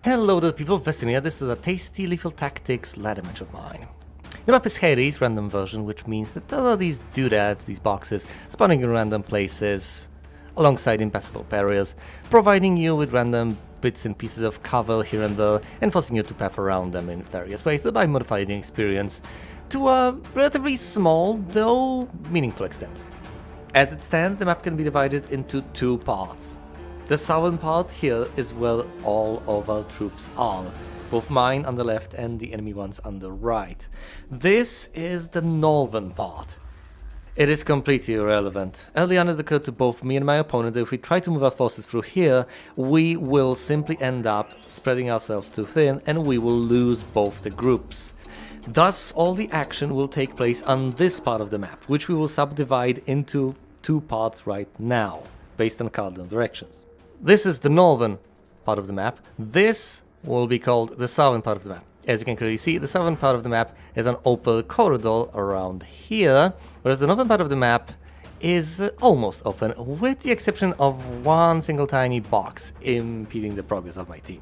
Hello there people of Vestimia, this is a tasty lethal tactics ladder match of mine. The map is Hades, random version, which means that there are these doodads, these boxes, spawning in random places, alongside impassable barriers, providing you with random bits and pieces of cover here and there, and forcing you to path around them in various ways, thereby modifying the experience to a relatively small, though meaningful extent. As it stands, the map can be divided into two parts. The southern part here is where all of our troops are, both mine on the left and the enemy ones on the right. This is the northern part. It is completely irrelevant. Early on it occurred to both me and my opponent that if we try to move our forces through here, we will simply end up spreading ourselves too thin and we will lose both the groups. Thus, all the action will take place on this part of the map, which we will subdivide into two parts right now, based on cardinal directions. This is the northern part of the map. This will be called the southern part of the map. As you can clearly see, the southern part of the map is an open corridor around here, whereas the northern part of the map is almost open, with the exception of one single tiny box impeding the progress of my team.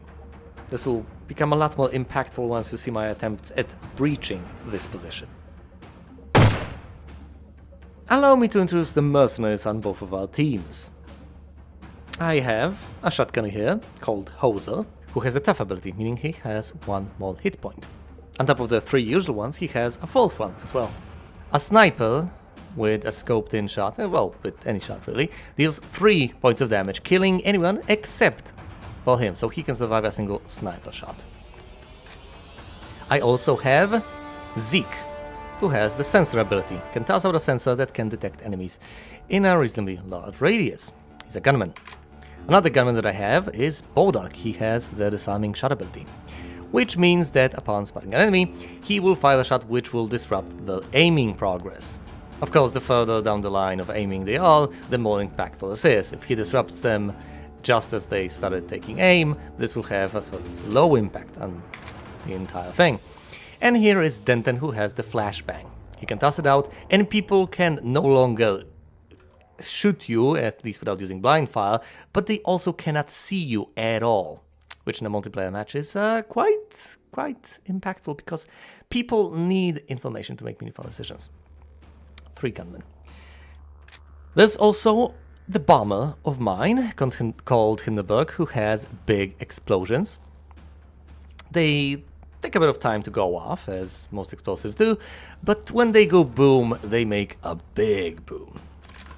This will become a lot more impactful once you see my attempts at breaching this position. Allow me to introduce the mercenaries on both of our teams. I have a shotgunner here, called Hoser, who has a tough ability, meaning he has one more hit point. On top of the three usual ones, he has a fourth one as well. A sniper with a scoped in shot, well, with any shot really, deals 3 points of damage, killing anyone except for him, so he can survive a single sniper shot. I also have Zeke, who has the sensor ability, can toss out a sensor that can detect enemies in a reasonably large radius. He's a gunman. Another gunman that I have is Bodark. He has the disarming shot ability, which means that upon spotting an enemy, he will fire a shot which will disrupt the aiming progress. Of course, the further down the line of aiming they are, the more impactful this is. If he disrupts them just as they started taking aim, this will have a low impact on the entire thing. And here is Denton, who has the flashbang. He can toss it out, and people can no longer shoot you, at least without using blind fire, but they also cannot see you at all, which in a multiplayer match is quite impactful because people need information to make meaningful decisions. 3 gunmen. There's also the bomber of mine called Hindenburg, who has big explosions. They take a bit of time to go off, as most explosives do, but when they go boom, they make a big boom.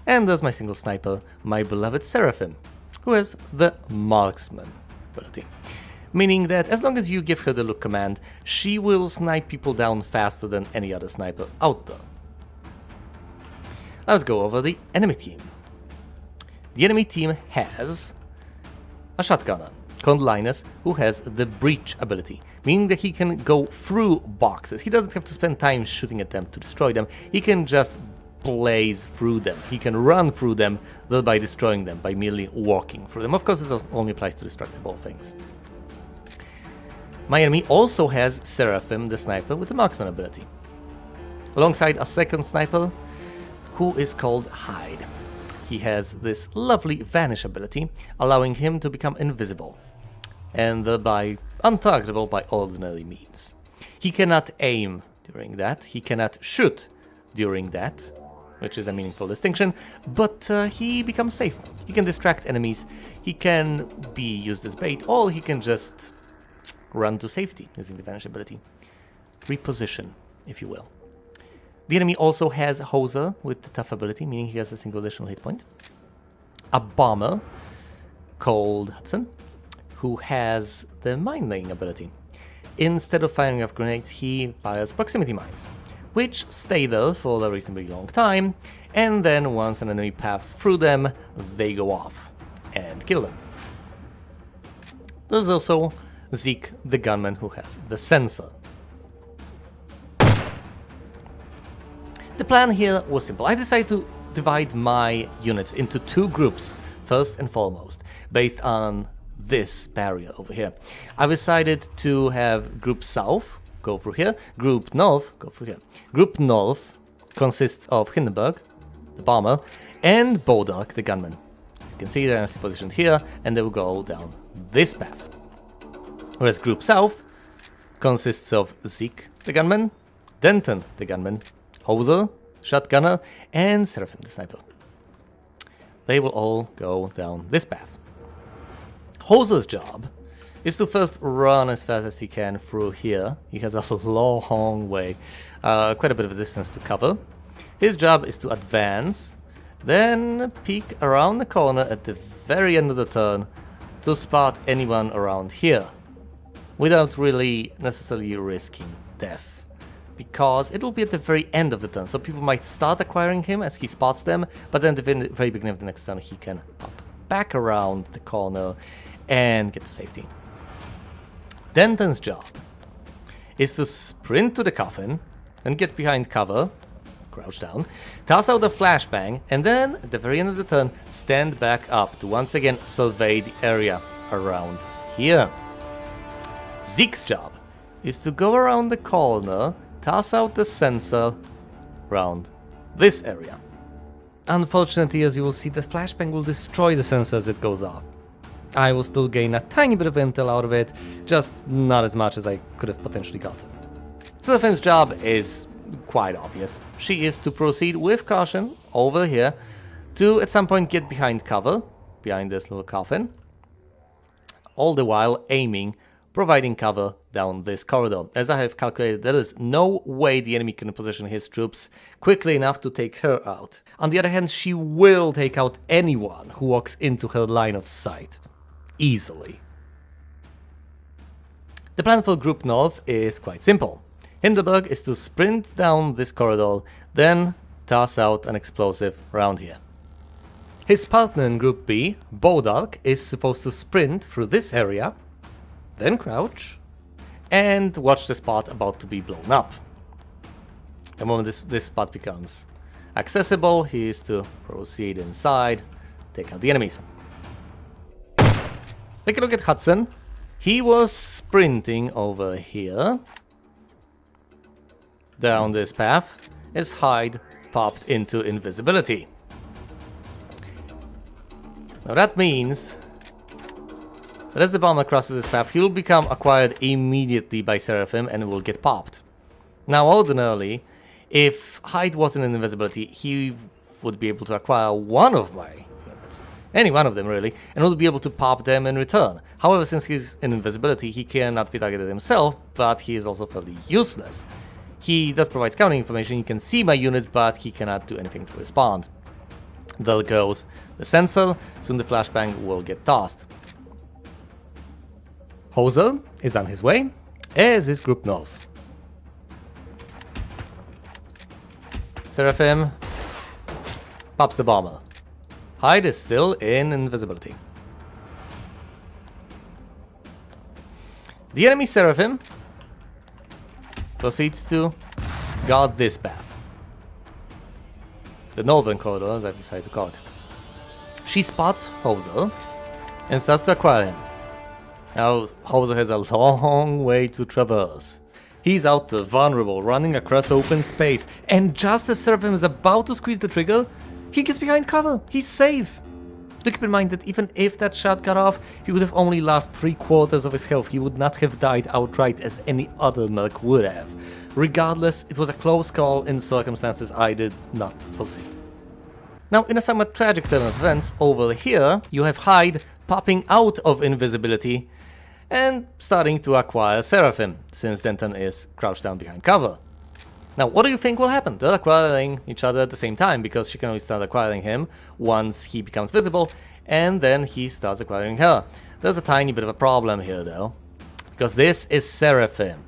And there's my single sniper, my beloved Seraphim, who has the marksman ability. Meaning that as long as you give her the look command, she will snipe people down faster than any other sniper out there. Let's go over the enemy team. The enemy team has a shotgunner called Linus, who has the breach ability, meaning that he can go through boxes. He doesn't have to spend time shooting at them to destroy them, he can just blaze through them. He can run through them, thereby destroying them by merely walking through them. Of course, this only applies to destructible things. My enemy also has Seraphim, the sniper, with the marksman ability, alongside a second sniper, who is called Hide. He has this lovely vanish ability, allowing him to become invisible, and thereby untargetable by ordinary means. He cannot aim during that, he cannot shoot during that, which is a meaningful distinction, but he becomes safe. He can distract enemies, he can be used as bait, or he can just run to safety using the vanish ability. Reposition, if you will. The enemy also has Hoser with the tough ability, meaning he has a single additional hit point. A bomber called Hudson, who has the mine-laying ability. Instead of firing off grenades, he fires proximity mines, which stay there for a reasonably long time, and then once an enemy passes through them, they go off and kill them. There's also Zeke, the gunman, who has the sensor. The plan here was simple. I decided to divide my units into 2 groups, first and foremost, based on this barrier over here. I decided to have Group South go through here, Group North go through here. Group North consists of Hindenburg, the bomber, and Bodark, the gunman. As you can see, they're positioned here, and they will go down this path. Whereas Group South consists of Zeke, the gunman, Denton, the gunman, Hoser, shotgunner, and Seraphim, the sniper. They will all go down this path. Hoser's job is to first run as fast as he can through here. He has a long way, quite a bit of a distance to cover. His job is to advance, then peek around the corner at the very end of the turn to spot anyone around here, without really necessarily risking death, because it will be at the very end of the turn, so people might start acquiring him as he spots them, but then at the very beginning of the next turn he can hop back around the corner and get to safety. Denton's job is to sprint to the coffin and get behind cover, crouch down, toss out the flashbang, and then at the very end of the turn stand back up to once again survey the area around here. Zeke's job is to go around the corner, toss out the sensor around this area. Unfortunately, as you will see, the flashbang will destroy the sensor as it goes off. I will still gain a tiny bit of intel out of it, just not as much as I could have potentially gotten. Seraphim's job is quite obvious. She is to proceed with caution over here to at some point get behind cover, behind this little coffin, all the while aiming, providing cover down this corridor. As I have calculated, there is no way the enemy can position his troops quickly enough to take her out. On the other hand, she will take out anyone who walks into her line of sight. Easily. The plan for Group North is quite simple. Hindenburg is to sprint down this corridor, then toss out an explosive around here. His partner in Group B, Bodark, is supposed to sprint through this area, then crouch, and watch the spot about to be blown up. The moment this spot becomes accessible, he is to proceed inside, take out the enemies. Take a look at Hudson. He was sprinting over here, down this path, as Hyde popped into invisibility. Now that means that as the bomber crosses this path, he will become acquired immediately by Seraphim and will get popped. Now ordinarily, if Hyde wasn't in invisibility, he would be able to acquire one of my units, any one of them really, and would be able to pop them in return. However, since he's in invisibility, he cannot be targeted himself, but he is also fairly useless. He does provide scouting information, he can see my unit, but he cannot do anything to respond. There goes the sensor, soon the flashbang will get tossed. Hoser is on his way, as is Group North. Seraphim pops the bomber. Hyde is still in invisibility. The enemy Seraphim proceeds to guard this path. The northern corridor, as I've decided to call it. She spots Hoser and starts to acquire him. Now, Hoser has a long way to traverse. He's out there, vulnerable, running across open space, and just as Seraphim is about to squeeze the trigger, he gets behind cover. He's safe. Do keep in mind that even if that shot got off, he would have only lost 3/4 of his health. He would not have died outright as any other merc would have. Regardless, it was a close call in circumstances I did not foresee. Now, in a somewhat tragic turn of events, over here, you have Hyde popping out of invisibility and starting to acquire Seraphim, since Denton is crouched down behind cover. Now, what do you think will happen? They're acquiring each other at the same time, because she can only start acquiring him once he becomes visible, and then he starts acquiring her. There's a tiny bit of a problem here, though, because this is Seraphim,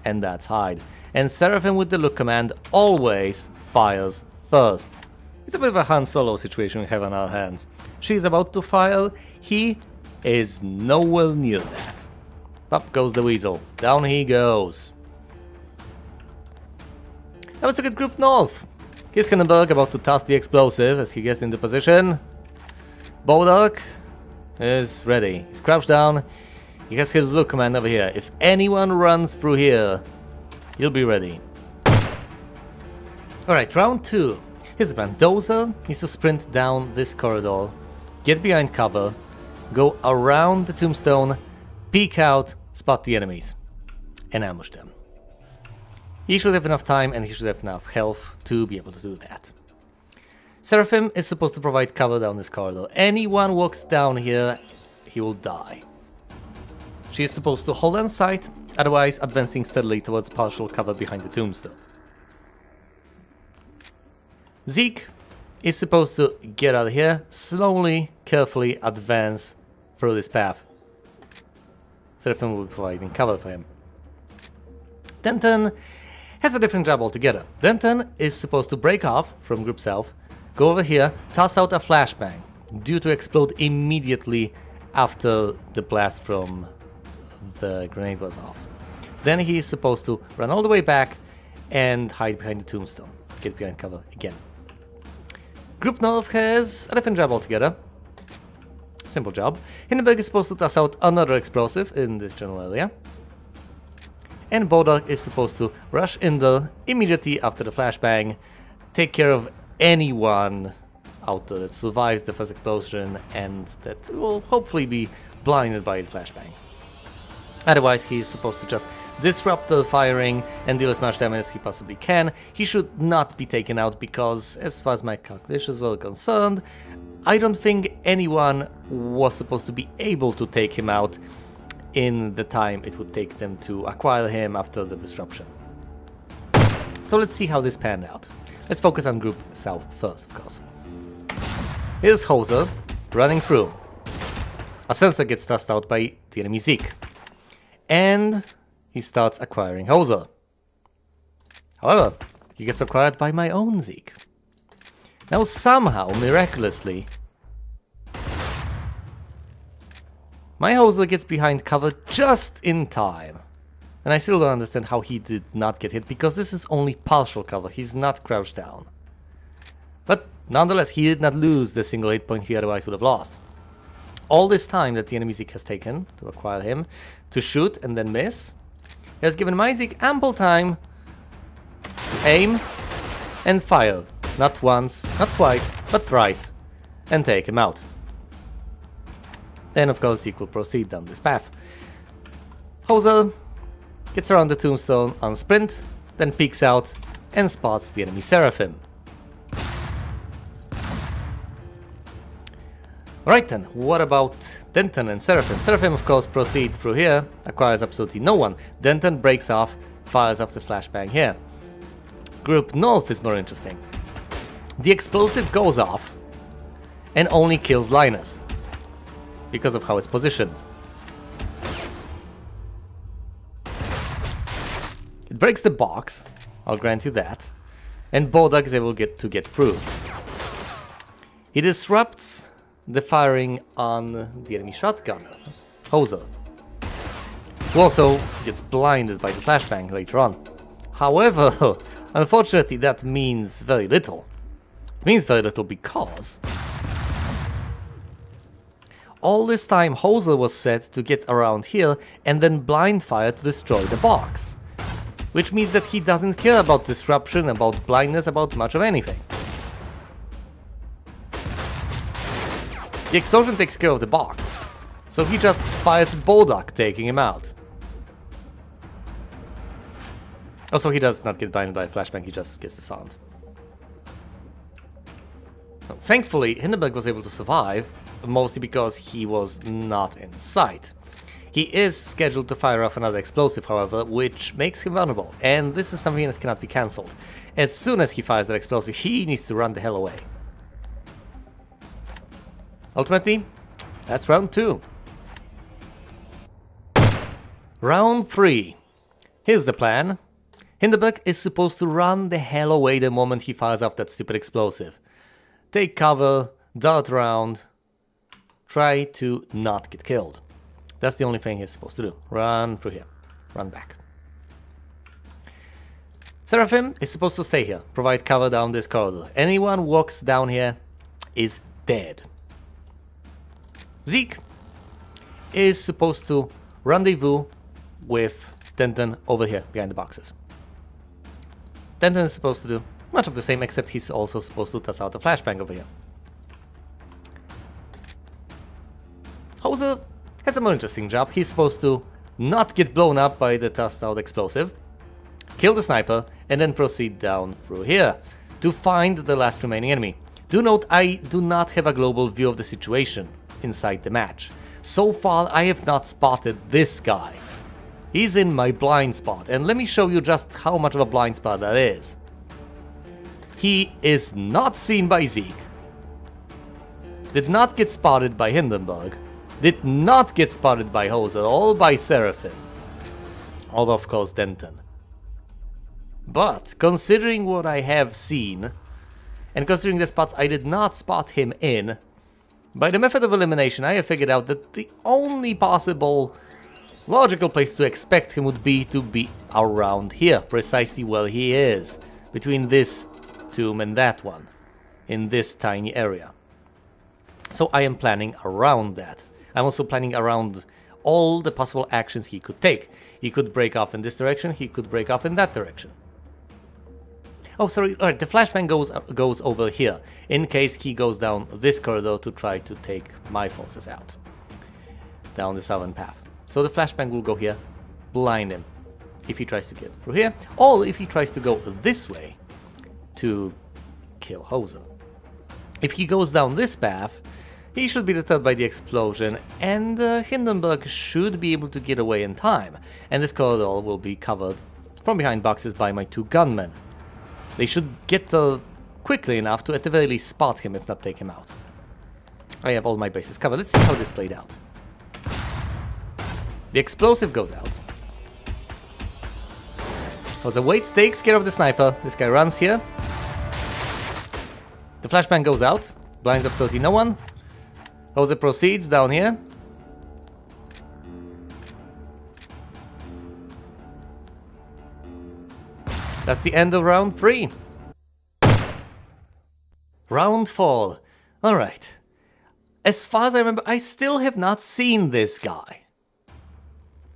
and that's Hyde. And Seraphim with the look command always fires first. It's a bit of a Han Solo situation we have on our hands. She's about to fire, he is nowhere near that. Up goes the weasel, down he goes. Now let's look at Group North. Here's Hindenburg about to toss the explosive as he gets into position. Bodark is ready. He's crouched down. He has his look command over here. If anyone runs through here, he'll be ready. Alright, round 2. Here's the plan. Dozer needs to sprint down this corridor, get behind cover, go around the tombstone, peek out, spot the enemies, and ambush them. He should have enough time and he should have enough health to be able to do that. Seraphim is supposed to provide cover down this corridor. Anyone walks down here, he will die. She is supposed to hold on sight, otherwise advancing steadily towards partial cover behind the tombstone. Zeke is supposed to get out of here, slowly, carefully advance through this path. Seraphim will be providing cover for him. Denton has a different job altogether. Denton is supposed to break off from Group South, go over here, toss out a flashbang, due to explode immediately after the blast from the grenade was off. Then he is supposed to run all the way back and hide behind the tombstone, get behind cover again. Group North has a different job altogether. Simple job. Hindenburg is supposed to toss out another explosive in this general area. And Bodok is supposed to rush in there immediately after the flashbang, take care of anyone out there that survives the first explosion and that will hopefully be blinded by the flashbang. Otherwise, he's supposed to just disrupt the firing and deal as much damage as he possibly can. He should not be taken out because, as far as my calculations were concerned, I don't think anyone was supposed to be able to take him out in the time it would take them to acquire him after the disruption. So let's see how this panned out. Let's focus on Group South first, of course. Here's Hoser running through. A sensor gets tossed out by the enemy Zeke. And he starts acquiring Hoser. However, he gets acquired by my own Zeke. Now somehow, miraculously, my Hoser gets behind cover just in time. And I still don't understand how he did not get hit, because this is only partial cover, he's not crouched down. But nonetheless, he did not lose the single hit point he otherwise would have lost. All this time that the enemy Zeke has taken to acquire him, to shoot and then miss, has given my Zeke ample time to aim and fire. Not once, not twice, but thrice, and take him out. Then of course Zeke will proceed down this path. Hoser gets around the tombstone on sprint, then peeks out and spots the enemy Seraphim. Alright then, what about Denton and Seraphim? Seraphim of course proceeds through here, acquires absolutely no one. Denton breaks off, fires off the flashbang here. Group North is more interesting. The explosive goes off and only kills Linus because of how it's positioned. It breaks the box, I'll grant you that, and Bodok is able to get through. He disrupts the firing on the enemy shotgunner, Hoser, who also gets blinded by the flashbang later on. However, unfortunately that means very little. It means very little because all this time Hoser was set to get around here and then blind fire to destroy the box. Which means that he doesn't care about disruption, about blindness, about much of anything. The explosion takes care of the box, so he just fires Bodok, taking him out. Also, he does not get blinded by a flashbang, he just gets the sound. Now, thankfully, Hindenburg was able to survive, mostly because he was not in sight. He is scheduled to fire off another explosive, however, which makes him vulnerable, and this is something that cannot be cancelled. As soon as he fires that explosive, he needs to run the hell away. Ultimately, that's round 2. Round 3. Here's the plan. Hindenburg is supposed to run the hell away the moment he fires off that stupid explosive. Take cover, dart around, try to not get killed. That's the only thing he's supposed to do. Run through here. Run back. Seraphim is supposed to stay here, provide cover down this corridor. Anyone who walks down here is dead. Zeke is supposed to rendezvous with Denton over here, behind the boxes. Denton is supposed to do much of the same, except he's also supposed to toss out a flashbang over here. Hoser has a more interesting job. He's supposed to not get blown up by the tossed out explosive, kill the sniper, and then proceed down through here to find the last remaining enemy. Do note, I do not have a global view of the situation inside the match. So far, I have not spotted this guy. He's in my blind spot, and let me show you just how much of a blind spot that is. He is not seen by Zeke. Did not get spotted by Hindenburg. Did not get spotted by Hose at all, by Seraphim. Although, of course, Denton. But, considering what I have seen, and considering the spots I did not spot him in, by the method of elimination, I have figured out that the only possible logical place to expect him would be to be around here, precisely where he is, between this tomb and that one, in this tiny area. So I am planning around that. I'm also planning around all the possible actions he could take. He could break off in this direction, he could break off in that direction. Oh, sorry, alright, the flashbang goes over here, in case he goes down this corridor to try to take my forces out. Down the southern path. So the flashbang will go here, blind him, if he tries to get through here, or if he tries to go this way to kill Hoser. If he goes down this path, he should be deterred by the explosion, and Hindenburg should be able to get away in time, and this corridor will be covered from behind boxes by my two gunmen. They should get quickly enough to at the very least spot him, if not take him out. I have all my bases covered. Let's see how this played out. The explosive goes out. Hoser waits, takes care of the sniper. This guy runs here. The flashbang goes out. Blinds absolutely no one. Hoser proceeds down here. That's the end of round 3. Round 4. Alright. As far as I remember, I still have not seen this guy.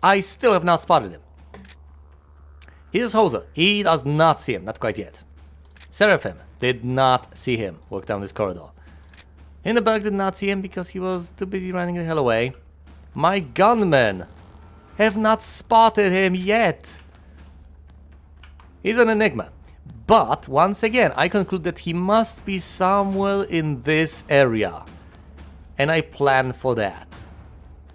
I still have not spotted him. Here's Hoser. He does not see him, not quite yet. Seraphim did not see him walk down this corridor. Hindenburg did not see him because he was too busy running the hell away. My gunmen have not spotted him yet. He's an enigma. But, once again, I conclude that he must be somewhere in this area. And I plan for that.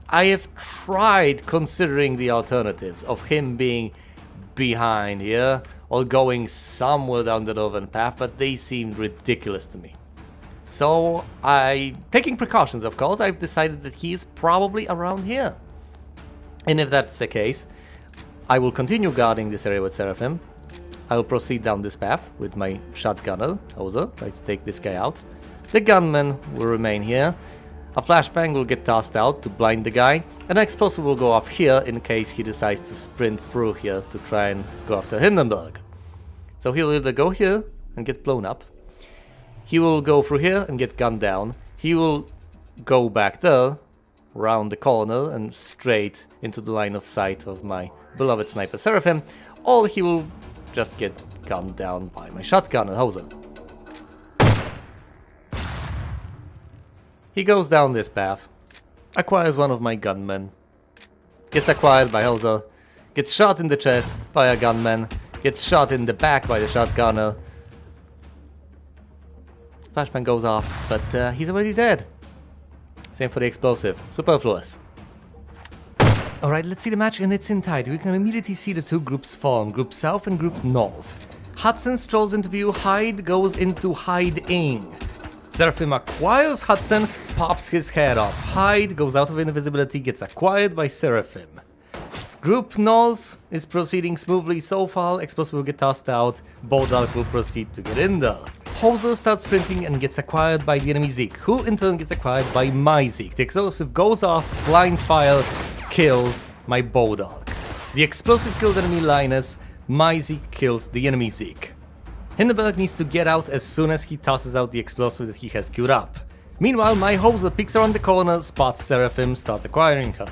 I have tried considering the alternatives of him being behind here or going somewhere down the northern path, but they seemed ridiculous to me. So, taking precautions, of course, I've decided that he is probably around here. And if that's the case, I will continue guarding this area with Seraphim. I will proceed down this path with my shotgunner, Hoser, try to take this guy out. The gunman will remain here. A flashbang will get tossed out to blind the guy. An explosive will go off here in case he decides to sprint through here to try and go after Hindenburg. So he'll either go here and get blown up. He will go through here and get gunned down. He will go back there, round the corner and straight into the line of sight of my beloved sniper Seraphim. Or he will just get gunned down by my shotgunner Hoser. He goes down this path, acquires one of my gunmen, gets acquired by Hoser, gets shot in the chest by a gunman, gets shot in the back by the shotgunner. Flashbang goes off, but he's already dead. Same for the explosive. Superfluous. Alright, let's see the match in its entirety. We can immediately see the two groups form, Group South and Group North. Hudson strolls into view, Hyde goes into hiding. Seraphim acquires Hudson, pops his head off. Hyde goes out of invisibility, gets acquired by Seraphim. Group North is proceeding smoothly so far. Explosive will get tossed out. Bodark will proceed to get in there. Hoser starts sprinting and gets acquired by the enemy Zeke, who in turn gets acquired by my Zeke. The explosive goes off, blind fire, kills my Bodark. The explosive kills enemy Linus, my Zeke kills the enemy Zeke. Hindenburg needs to get out as soon as he tosses out the explosive that he has queued up. Meanwhile, my Hoser peeks around the corner, spots Seraphim, starts acquiring her.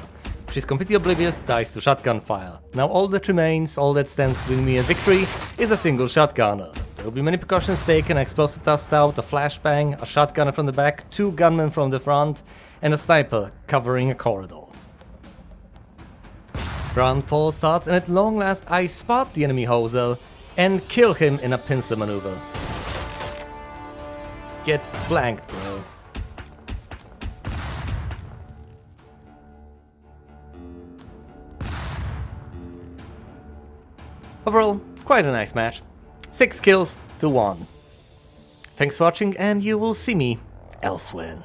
She's completely oblivious, dies to shotgun fire. Now all that remains, all that stands between me and victory, is a single shotgunner. There will be many precautions taken, an explosive tossed out, a flashbang, a shotgunner from the back, two gunmen from the front, and a sniper covering a corridor. Round 4 starts, and at long last I spot the enemy Hoser and kill him in a pincer maneuver. Get flanked, bro. Overall, quite a nice match. 6 kills to 1. Thanks for watching, and you will see me elsewhere.